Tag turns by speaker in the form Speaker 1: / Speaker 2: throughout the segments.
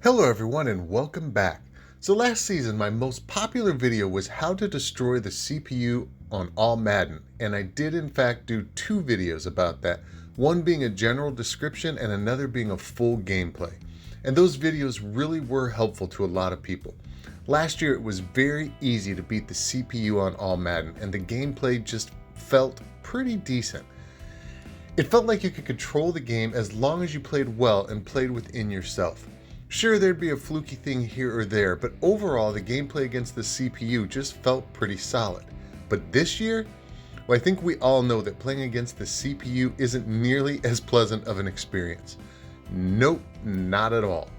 Speaker 1: Hello everyone and welcome back. So last season my most popular video was how to destroy the CPU on All Madden, and I did in fact do two videos about that, one being a general description and another being a full gameplay. And those videos really were helpful to a lot of people. Last year it was very easy to beat the CPU on All Madden and the gameplay just felt pretty decent. It felt like you could control the game as long as you played well and played within yourself. Sure, there'd be a fluky thing here or there, but overall the gameplay against the CPU just felt pretty solid. But this year, well, I think we all know that playing against the CPU isn't nearly as pleasant of an experience. Nope, not at all.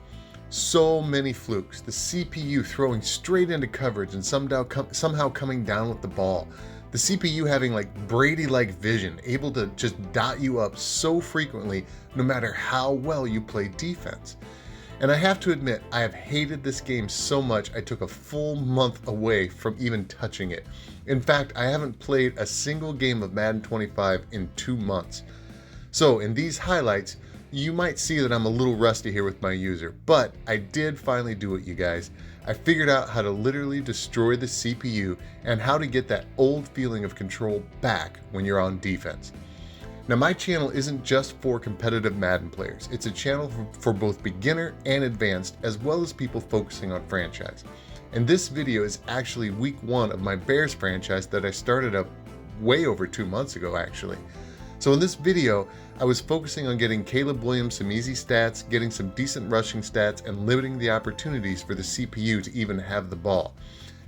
Speaker 1: So many flukes, the CPU throwing straight into coverage and somehow coming down with the ball. The CPU having like Brady-like vision, able to just dot you up so frequently no matter how well you play defense. And I have to admit, I have hated this game so much I took a full month away from even touching it. In fact, I haven't played a single game of Madden 25 in 2 months. So in these highlights, you might see that I'm a little rusty here with my user, but I did finally do it, you guys. I figured out how to literally destroy the CPU and how to get that old feeling of control back when you're on defense. Now my channel isn't just for competitive Madden players, it's a channel for both beginner and advanced, as well as people focusing on franchise. And this video is actually week 1 of my Bears franchise that I started up way over 2 months ago actually. So in this video, I was focusing on getting Caleb Williams some easy stats, getting some decent rushing stats, and limiting the opportunities for the CPU to even have the ball.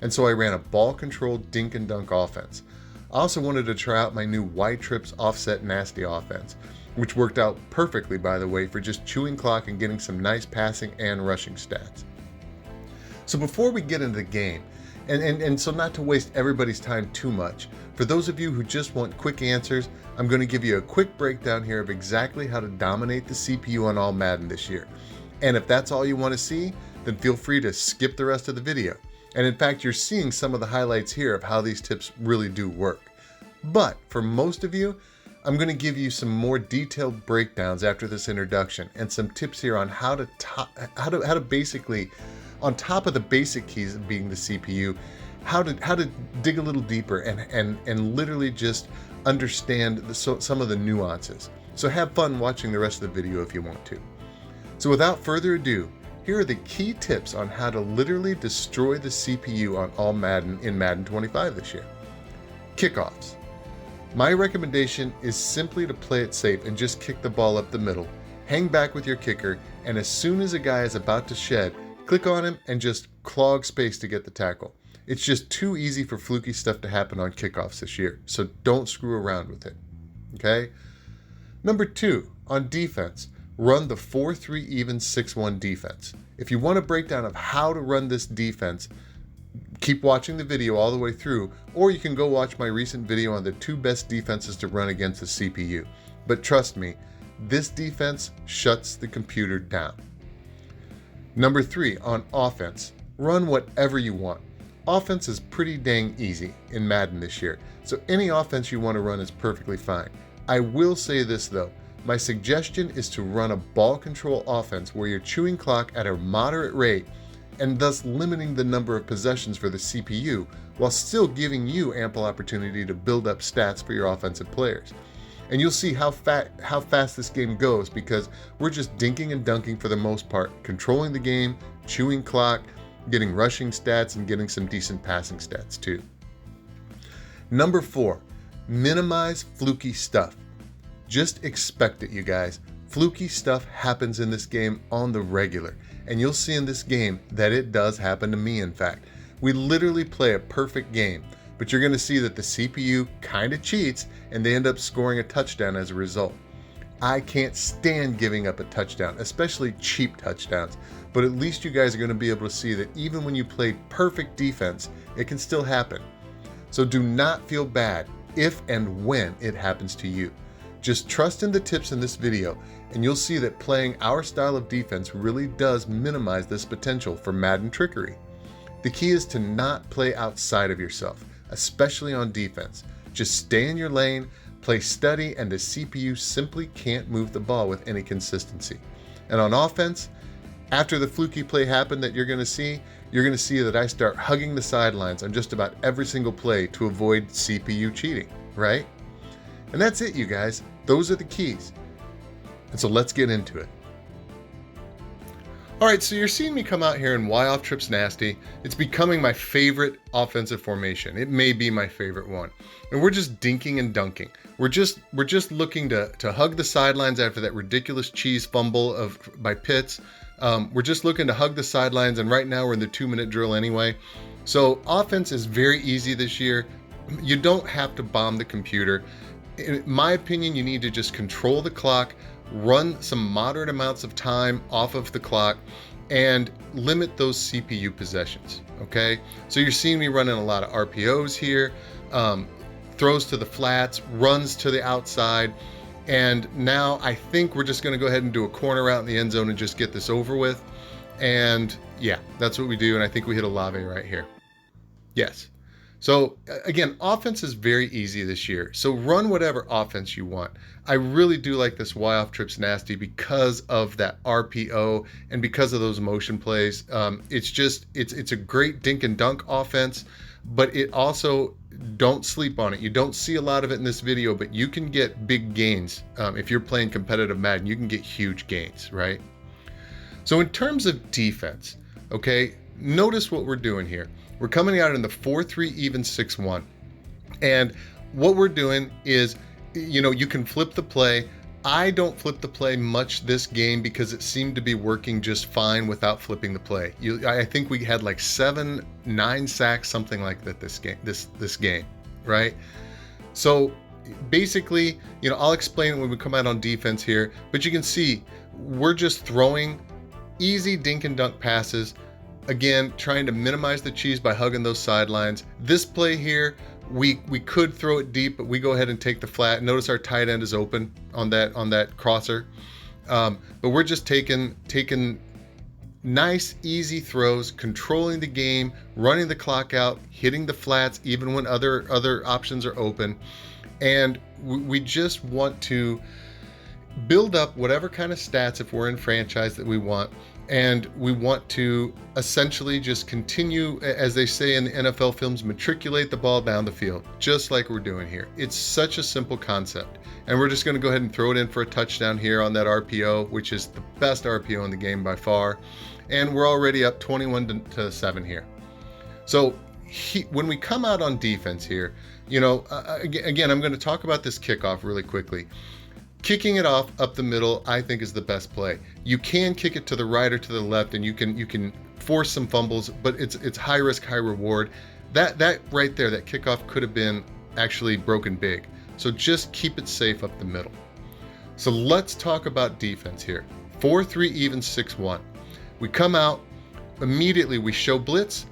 Speaker 1: And so I ran a ball-controlled dink and dunk offense. I also wanted to try out my new wide trips offset nasty offense, which worked out perfectly, by the way, for just chewing clock and getting some nice passing and rushing stats. So before we get into the game, and so not to waste everybody's time too much, for those of you who just want quick answers, I'm going to give you a quick breakdown here of exactly how to dominate the CPU on All Madden this year. And if that's all you want to see, then feel free to skip the rest of the video. And in fact, you're seeing some of the highlights here of how these tips really do work. But for most of you, I'm going to give you some more detailed breakdowns after this introduction and some tips here on how to basically, on top of the basic keys of being the CPU, how to dig a little deeper and literally just understand some of the nuances. So have fun watching the rest of the video if you want to. So without further ado, here are the key tips on how to literally destroy the CPU on All Madden in Madden 25 this year. Kickoffs. My recommendation is simply to play it safe and just kick the ball up the middle, hang back with your kicker, and as soon as a guy is about to shed, click on him and just clog space to get the tackle. It's just too easy for fluky stuff to happen on kickoffs this year, so don't screw around with it. Okay? Number 2, on defense. Run the 4-3 even 6-1 defense. If you want a breakdown of how to run this defense, keep watching the video all the way through, or you can go watch my recent video on the 2 best defenses to run against the CPU. But trust me, this defense shuts the computer down. Number 3, on offense. Run whatever you want. Offense is pretty dang easy in Madden this year, so any offense you want to run is perfectly fine. I will say this though. My suggestion is to run a ball control offense where you're chewing clock at a moderate rate and thus limiting the number of possessions for the CPU while still giving you ample opportunity to build up stats for your offensive players. And you'll see how fast this game goes because we're just dinking and dunking for the most part, controlling the game, chewing clock, getting rushing stats, and getting some decent passing stats too. Number 4, minimize fluky stuff. Just expect it, you guys. Fluky stuff happens in this game on the regular, and you'll see in this game that it does happen to me, in fact. We literally play a perfect game, but you're going to see that the CPU kind of cheats and they end up scoring a touchdown as a result. I can't stand giving up a touchdown, especially cheap touchdowns, but at least you guys are going to be able to see that even when you play perfect defense, it can still happen. So do not feel bad if and when it happens to you. Just trust in the tips in this video and you'll see that playing our style of defense really does minimize this potential for Madden trickery. The key is to not play outside of yourself, especially on defense. Just stay in your lane, play steady, and the CPU simply can't move the ball with any consistency. And on offense, After the fluky play happened that you're going to see that I start hugging the sidelines on just about every single play to avoid CPU cheating, right? And that's it, you guys. Those are the keys. And so let's get into it. All right, so you're seeing me come out here in Y off trips nasty. It's becoming my favorite offensive formation. It may be my favorite one. And we're just dinking and dunking. We're just looking to hug the sidelines after that ridiculous cheese fumble by Pitts. We're just looking to hug the sidelines, and right now we're in the 2-minute drill anyway. So offense is very easy this year. You don't have to bomb the computer. In my opinion, you need to just control the clock, run some moderate amounts of time off of the clock, and limit those CPU possessions, okay? So you're seeing me running a lot of RPOs here, throws to the flats, runs to the outside, and now I think we're just gonna go ahead and do a corner route in the end zone and just get this over with. And yeah, that's what we do, and I think we hit a Lave right here. Yes. So again, offense is very easy this year. So run whatever offense you want. I really do like this Y off trips nasty because of that RPO and because of those motion plays. It's a great dink and dunk offense, but it also, don't sleep on it. You don't see a lot of it in this video, but you can get big gains. If you're playing competitive Madden, you can get huge gains, right? So in terms of defense, okay, notice what we're doing here. We're coming out in the 4-3 even 6-1. And what we're doing is, you can flip the play. I don't flip the play much this game because it seemed to be working just fine without flipping the play. I think we had like 7-9 sacks, something like that this game, right? So basically, I'll explain it when we come out on defense here, but you can see we're just throwing easy dink and dunk passes. Again, trying to minimize the cheese by hugging those sidelines. This play here, we could throw it deep, but we go ahead and take the flat. Notice our tight end is open on that crosser. But we're just taking nice, easy throws, controlling the game, running the clock out, hitting the flats even when other options are open. And we just want to build up whatever kind of stats if we're in franchise that we want. And we want to essentially just continue, as they say in the NFL films, matriculate the ball down the field, just like we're doing here. It's such a simple concept. And we're just going to go ahead and throw it in for a touchdown here on that RPO, which is the best RPO in the game by far. And we're already up 21-7 here. So when we come out on defense here, again, I'm going to talk about this kickoff really quickly. Kicking it off up the middle, I think, is the best play. You can kick it to the right or to the left, and you can force some fumbles, but it's high risk, high reward. That right there, that kickoff could have been actually broken big. So just keep it safe up the middle. So let's talk about defense here. 4-3 even 6-1. We come out immediately. We show blitz.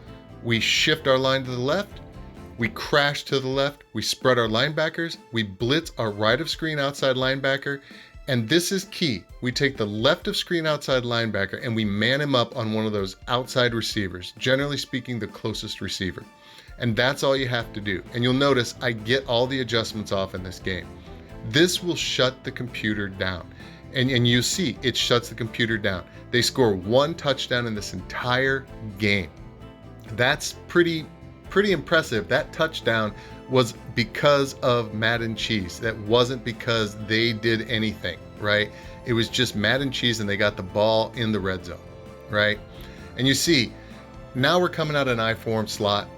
Speaker 1: We shift our line to the left. We crash to the left, we spread our linebackers, we blitz our right of screen outside linebacker, and this is key. We take the left of screen outside linebacker and we man him up on one of those outside receivers, generally speaking, the closest receiver. And that's all you have to do. And you'll notice I get all the adjustments off in this game. This will shut the computer down. And you see, it shuts the computer down. They score 1 touchdown in this entire game. That's pretty impressive. That touchdown was because of Madden cheese. That wasn't because they did anything, right? It was just Madden cheese and they got the ball in the red zone, right? And you see, now we're coming out an I-form slot.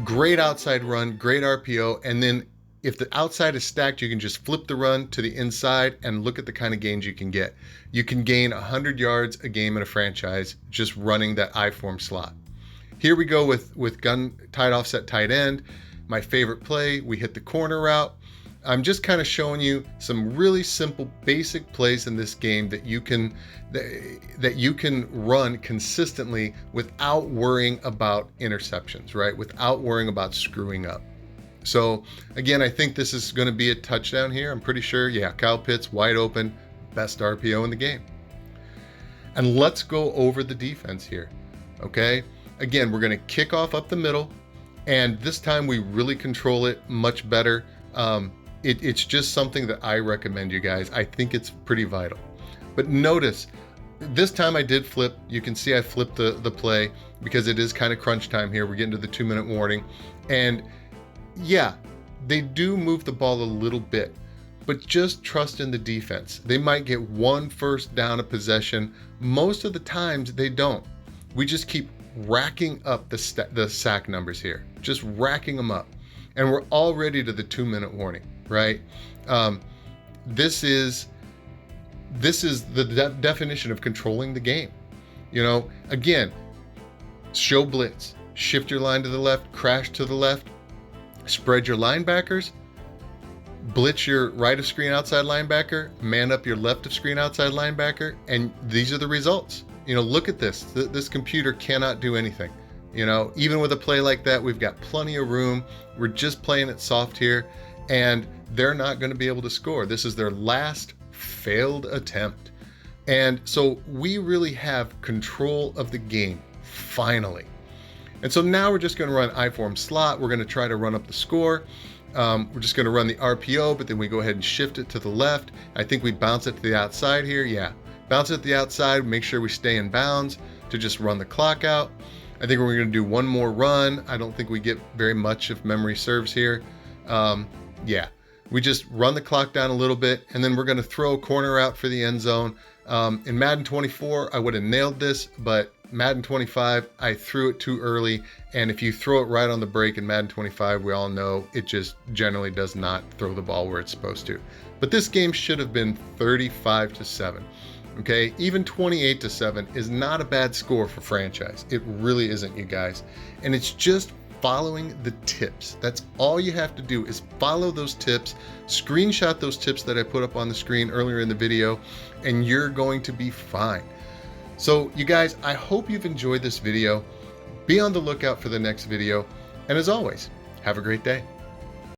Speaker 1: Great outside run, great RPO, and then if the outside is stacked, you can just flip the run to the inside and look at the kind of gains you can get. You can gain 100 yards a game in a franchise just running that I-form slot. Here we go with gun tight offset tight end. My favorite play, we hit the corner route. I'm just kind of showing you some really simple basic plays in this game that you can run consistently without worrying about interceptions, right? Without worrying about screwing up. So again, I think this is going to be a touchdown here. I'm pretty sure. Yeah, Kyle Pitts wide open, best RPO in the game. And let's go over the defense here. Okay. Again, we're going to kick off up the middle, and this time we really control it much better. It's just something that I recommend you guys. I think it's pretty vital. But notice, this time I did flip. You can see I flipped the play because it is kind of crunch time here. We're getting to the 2-minute warning. And yeah, they do move the ball a little bit, but just trust in the defense. They might get one first down a possession. Most of the times they don't. We just keep racking up the sack numbers here, just racking them up. And we're already to the 2-minute warning, right? This is the definition of controlling the game. You know, again, show blitz, shift your line to the left, crash to the left, spread your linebackers, blitz your right of screen outside linebacker, man up your left of screen outside linebacker, and these are the results. You know, look at this. This computer cannot do anything. You know, even with a play like that, we've got plenty of room. We're just playing it soft here, and they're not going to be able to score. This is their last failed attempt. And so we really have control of the game, finally. And so now we're just going to run I-form slot. We're going to try to run up the score. We're just going to run the RPO, but then we go ahead and shift it to the left. I think we bounce it to the outside here. Yeah, bounce it to the outside, make sure we stay in bounds to just run the clock out. I think we're going to do one more run. I don't think we get very much if memory serves here. Yeah, we just run the clock down a little bit, and then we're going to throw a corner out for the end zone. In Madden 24, I would have nailed this, but Madden 25, I threw it too early. And if you throw it right on the break in Madden 25, we all know it just generally does not throw the ball where it's supposed to. But this game should have been 35-7. Okay, even 28-7 is not a bad score for franchise. It really isn't, you guys. And it's just following the tips. That's all you have to do is follow those tips, screenshot those tips that I put up on the screen earlier in the video, and you're going to be fine. So you guys, I hope you've enjoyed this video. Be on the lookout for the next video. And as always, have a great day.